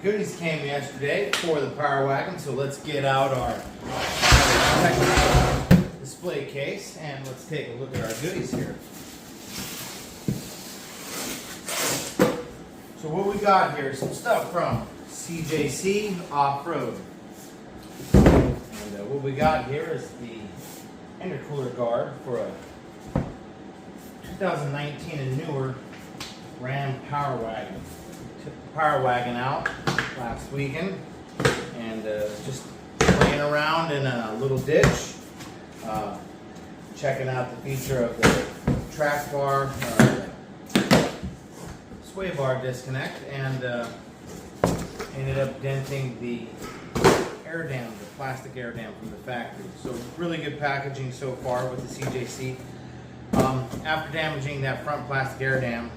Goodies came yesterday for the Power Wagon, so let's get out our display case and let's take a look at our goodies here. So what we got here is some stuff from CJC Offroad. And what we got here is the intercooler guard for a 2019 and newer Ram Power Wagon. Took the Power Wagon out last weekend and just playing around in a little ditch, checking out the feature of the track bar, sway bar disconnect, and ended up denting the air dam, the plastic air dam from the factory. So really good packaging so far with the CJC. After damaging that front plastic air dam,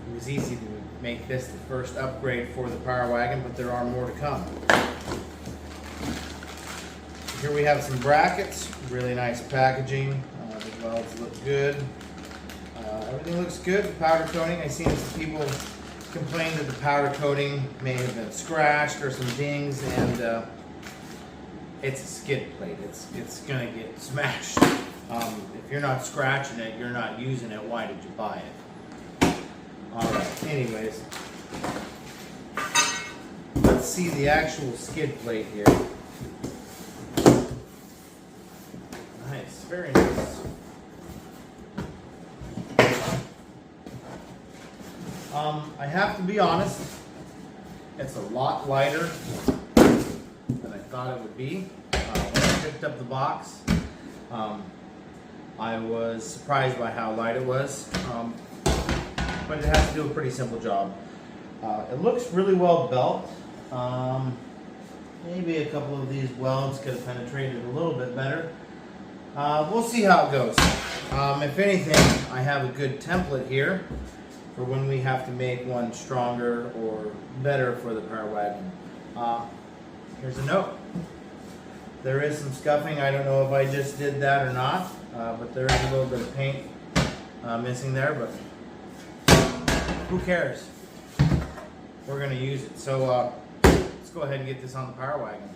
it was easy to make this the first upgrade for the Power Wagon, but there are more to come. Here we have some brackets, really nice packaging. The welds look good. Everything looks good. The powder coating, I've seen some people complain that the powder coating may have been scratched or some dings, and it's a skid plate. It's gonna get smashed. If you're not scratching it, you're not using it. Why did you buy it? Alright, anyways, let's see the actual skid plate here. Nice, very nice. I have to be honest, it's a lot lighter than I thought it would be. When I picked up the box, I was surprised by how light it was. But it has to do a pretty simple job. It looks really well built. Maybe a couple of these welds could have penetrated a little bit better. We'll see how it goes. If anything, I have a good template here for when we have to make one stronger or better for the Power Wagon. Here's a note. There is some scuffing. I don't know if I just did that or not, but there is a little bit of paint missing there, but who cares? We're going to use it. So let's go ahead and get this on the Power Wagon.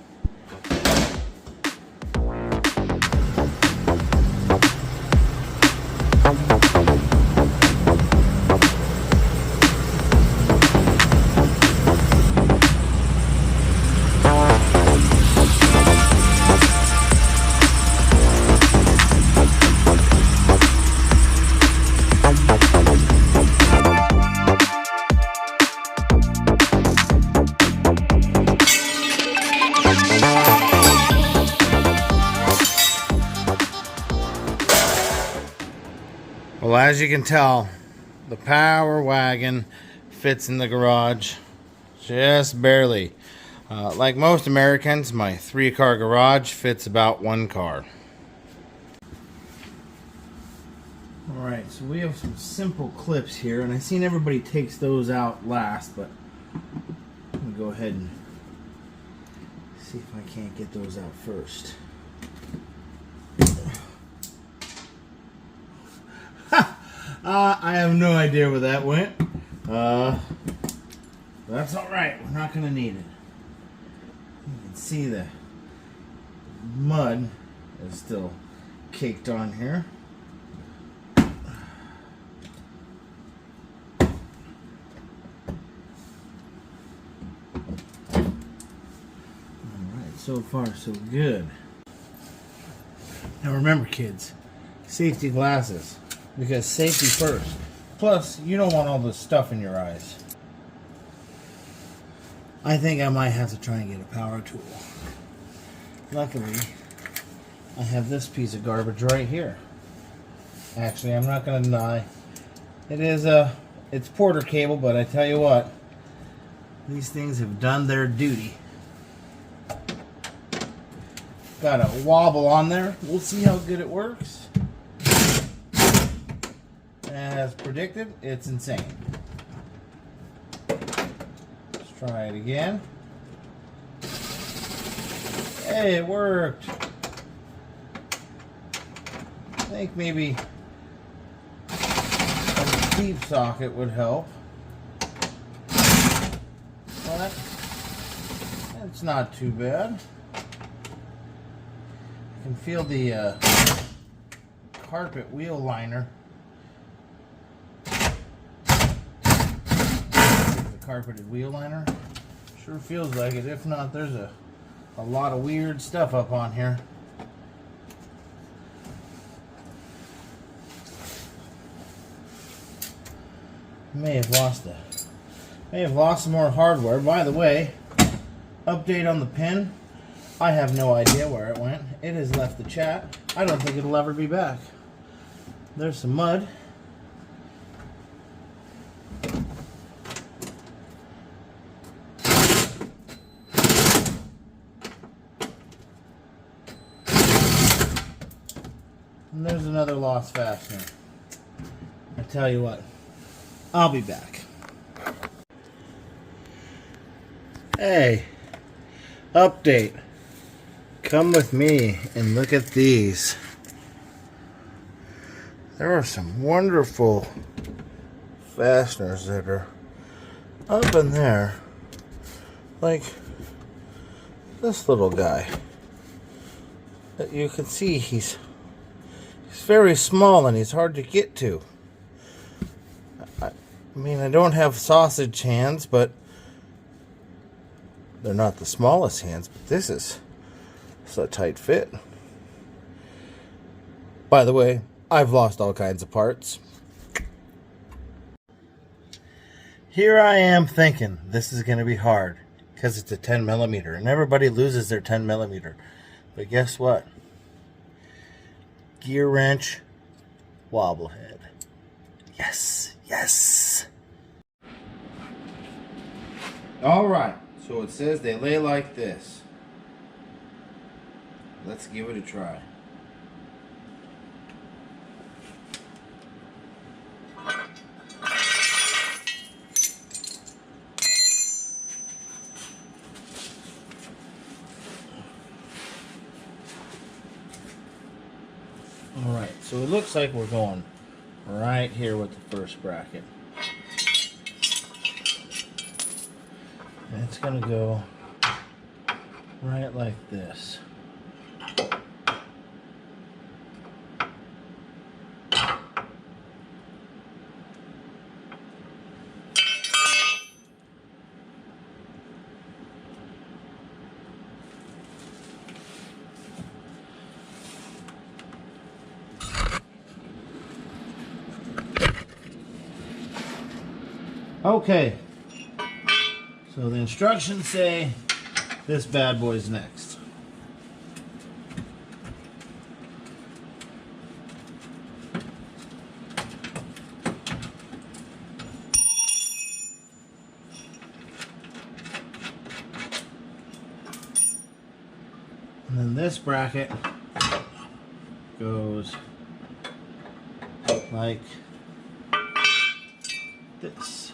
Well, as you can tell, the Power Wagon fits in the garage just barely. Like most Americans, my 3-car garage fits about 1 car. Alright, so we have some simple clips here, and I've seen everybody takes those out last, but I'm going to go ahead and see if I can't get those out first. I have no idea where that went. That's alright, we're not going to need it. You can see the mud is still caked on here. Alright, so far so good. Now remember, kids, safety glasses. Because safety first. Plus, you don't want all this stuff in your eyes. I think I might have to try and get a power tool. Luckily, I have this piece of garbage right here. Actually, I'm not going to deny. It's Porter cable, but I tell you what, these things have done their duty. Got a wobble on there. We'll see how good it works. As predicted, it's insane. Let's try it again. Hey, it worked. I think maybe a deep socket would help. Well, that It's not too bad. I can feel the carpet wheel liner. The carpeted wheel liner. Sure feels like it. If not, there's a lot of weird stuff up on here. May have lost some more hardware. By the way, update on the pin. I have no idea where it went. It has left the chat. I don't think it'll ever be back. There's some mud. And there's another lost fastener. I tell you what, I'll be back. Hey, update. Come with me and look at these. There are some wonderful fasteners that are up in there. Like this little guy. That you can see he's very small and he's hard to get to. I mean, I don't have sausage hands, but they're not the smallest hands, but this is a tight fit. By the way, I've lost all kinds of parts. Here I am thinking this is going to be hard because it's a 10mm and everybody loses their 10mm. But guess what? Gear wrench, wobble head. Yes, yes. All right. So it says they lay like this. Let's give it a try. Alright, so it looks like we're going right here with the first bracket. And it's going to go right like this. Okay, so the instructions say this bad boy's next. And then this bracket goes like this.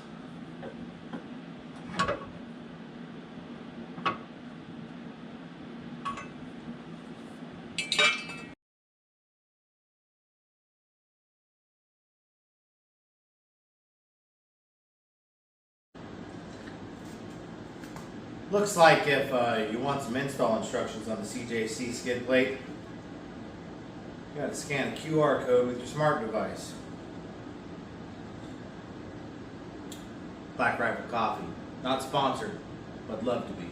Looks like if you want some install instructions on the CJC skid plate, you got to scan a QR code with your smart device. Black Rifle Coffee, not sponsored, but love to be.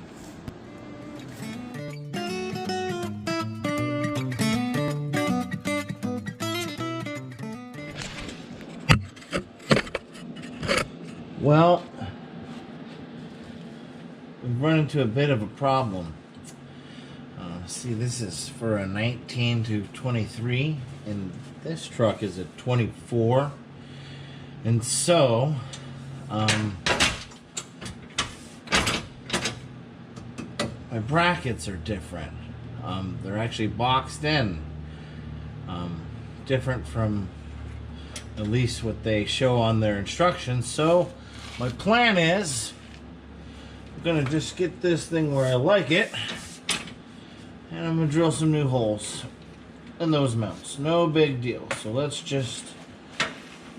Well, we've run into a bit of a problem. See, this is for a 19 to 23, and this truck is a 24. And so, my brackets are different. They're actually boxed in. Different from at least what they show on their instructions. So, my plan is I'm gonna just get this thing where I like it, and I'm gonna drill some new holes in those mounts. No big deal. So let's just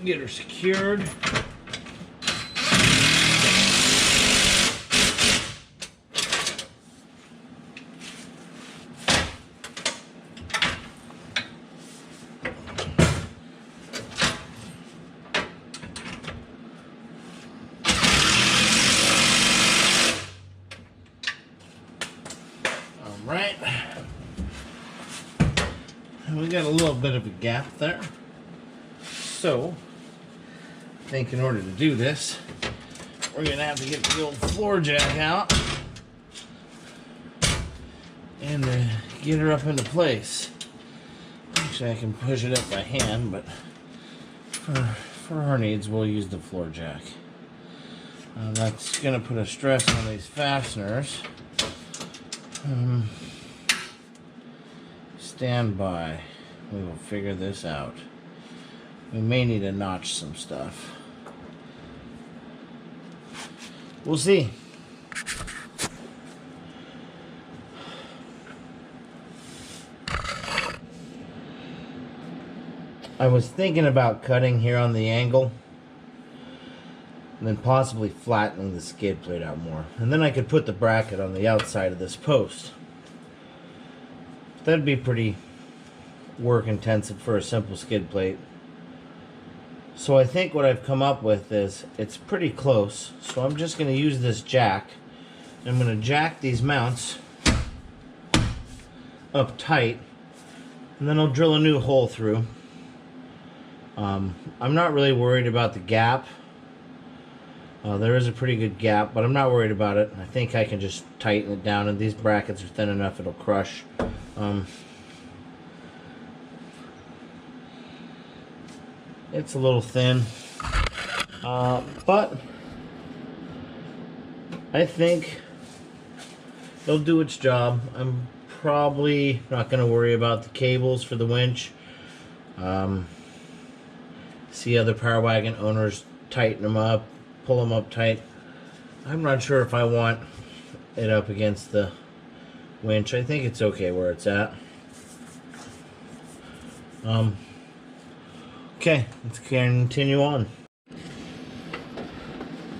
get her secured. got a little bit of a gap there. So, I think in order to do this, we're going to have to get the old floor jack out and get her up into place. Actually, I can push it up by hand, but for our needs, we'll use the floor jack. That's going to put a stress on these fasteners. Stand by. We will figure this out. We may need to notch some stuff. We'll see. I was thinking about cutting here on the angle and then possibly flattening the skid plate out more. And then I could put the bracket on the outside of this post. That'd be pretty work intensive for a simple skid plate. So I think what I've come up with is it's pretty close. So I'm just going to use this jack. I'm going to jack these mounts up tight, and then I'll drill a new hole through. I'm not really worried about the gap. There is a pretty good gap, but I'm not worried about it. I think I can just tighten it down, and these brackets are thin enough it'll crush. It's a little thin, but I think it'll do its job. I'm probably not going to worry about the cables for the winch. See other Power Wagon owners tighten them up, pull them up tight. I'm not sure if I want it up against the winch. I think it's okay where it's at. Okay, let's continue on.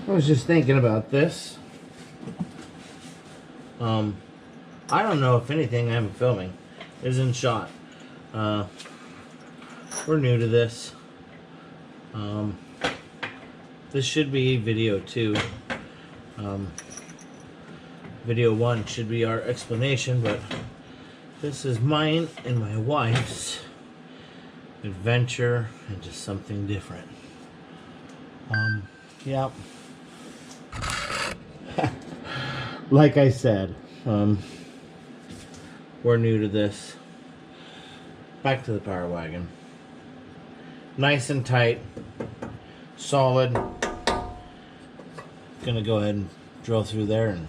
I was just thinking about this. I don't know if anything I'm filming is in shot. We're new to this. This should be video 2. Video 1 should be our explanation, but this is mine and my wife's adventure into something different. Yeah. Like I said, we're new to this. Back to the Power Wagon. Nice and tight, solid. Gonna go ahead and drill through there and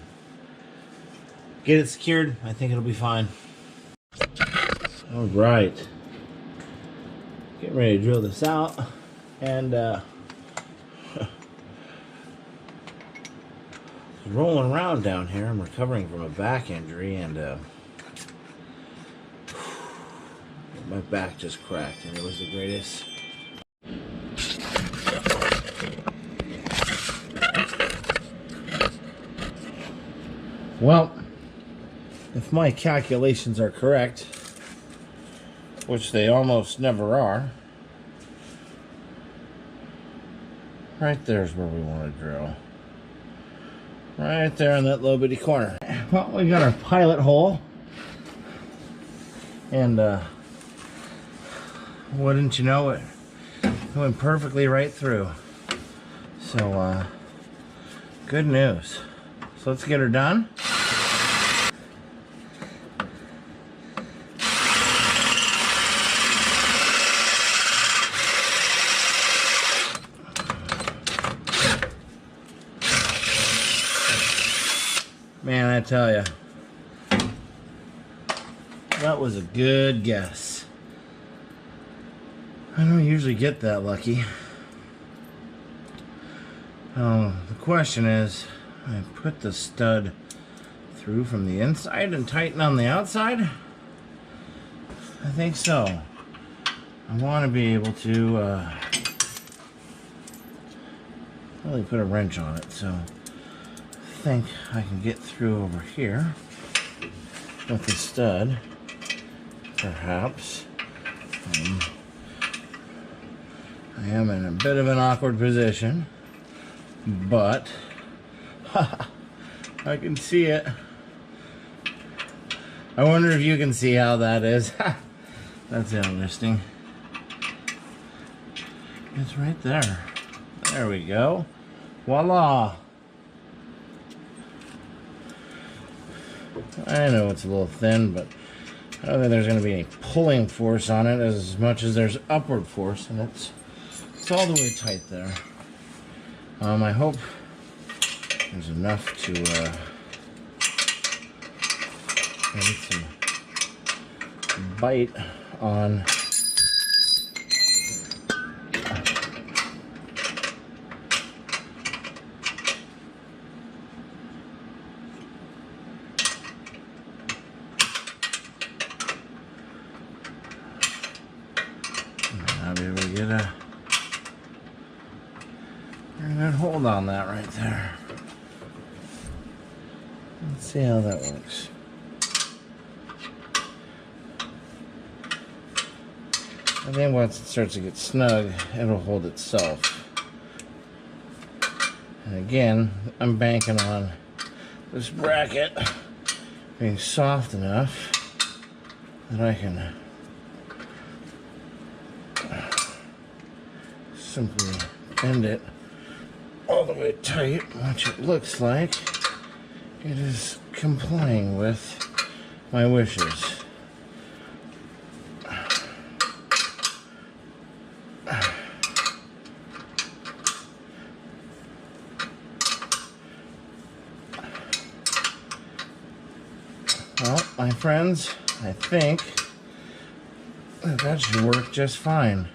get it secured. I think it'll be fine. All right. Getting ready to drill this out, and rolling around down here. I'm recovering from a back injury, and my back just cracked, and it was the greatest. Well, if my calculations are correct, which they almost never are, right there's where we want to drill. Right there in that little bitty corner. Well, we got our pilot hole, and wouldn't you know it, went perfectly right through. So good news. So let's get her done. Man, I tell you, that was a good guess. I don't usually get that lucky. The question is, I put the stud through from the inside and tighten on the outside? I think so. I want to be able to really put a wrench on it, so I think I can get through over here with the stud, perhaps. I am in a bit of an awkward position, but I can see it. I wonder if you can see how that is. That's interesting. It's right there. There we go. Voila! I know it's a little thin, but I don't think there's going to be any pulling force on it as much as there's upward force, and it's all the way tight there. I hope there's enough to maybe some bite on. I'll be able to get a very good hold on that right there. Let's see how that works. I think once it starts to get snug, it'll hold itself. And again, I'm banking on this bracket being soft enough that I can simply bend it all the way tight, which it looks like it is complying with my wishes. Well, my friends, I think that should work just fine.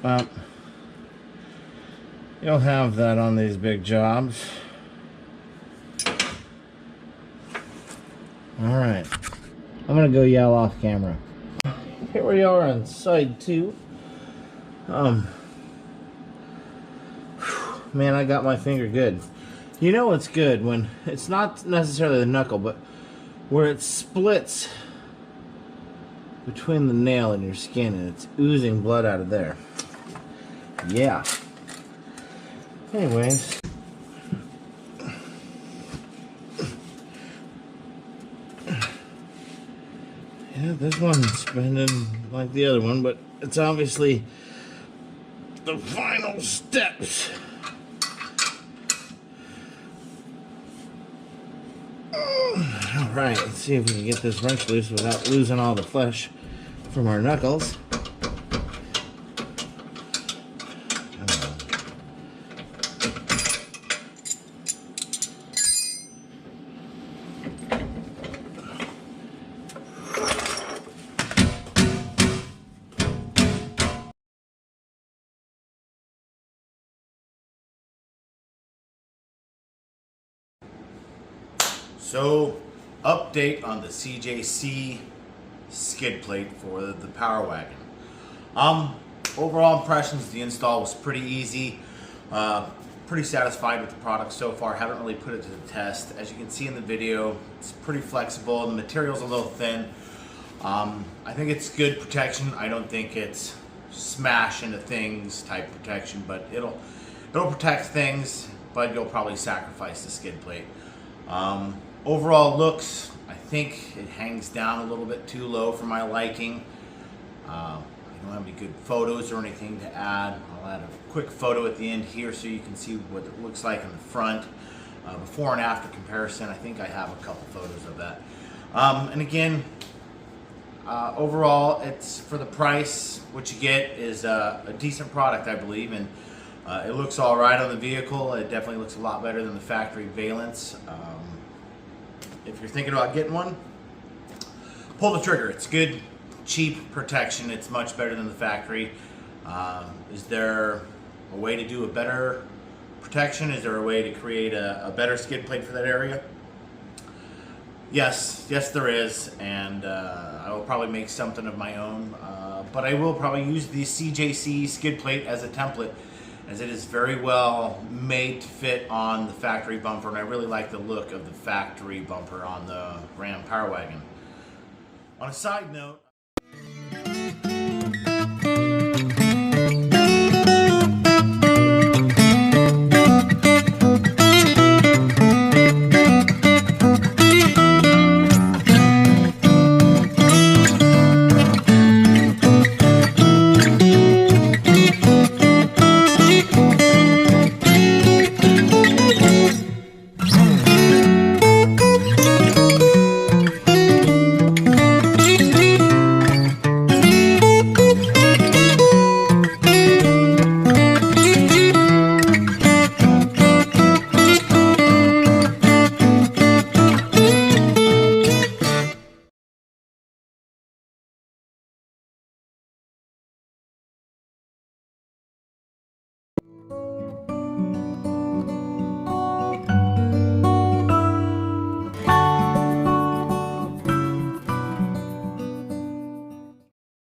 Well, you'll have that on these big jobs. Alright, I'm gonna go yell off camera. Here we are on side 2. Man, I got my finger good. You know it's good when it's not necessarily the knuckle, but where it splits between the nail and your skin and it's oozing blood out of there. Yeah. Anyways. Yeah, this one's bending like the other one, but it's obviously the final steps. Alright, let's see if we can get this wrench loose without losing all the flesh from our knuckles. So, update on the CJC skid plate for the Power Wagon. Overall impressions, the install was pretty easy. Pretty satisfied with the product so far. Haven't really put it to the test. As you can see in the video, it's pretty flexible. The material's a little thin. I think it's good protection. I don't think it's smash into things type protection, but it'll protect things, but you'll probably sacrifice the skid plate. Overall looks, I think it hangs down a little bit too low for my liking. I don't have any good photos or anything to add. I'll add a quick photo at the end here so you can see what it looks like in the front. Before and after comparison, I think I have a couple photos of that. And again, overall, it's for the price, what you get is a decent product, I believe, and it looks all right on the vehicle. It definitely looks a lot better than the factory Valence. If you're thinking about getting one, pull the trigger. It's good, cheap protection. It's much better than the factory. Is there a way to do a better protection? Is there a way to create a better skid plate for that area? Yes, there is, and I will probably make something of my own, but I will probably use the CJC skid plate as a template, as it is very well made to fit on the factory bumper, and I really like the look of the factory bumper on the Ram Power Wagon. On a side note,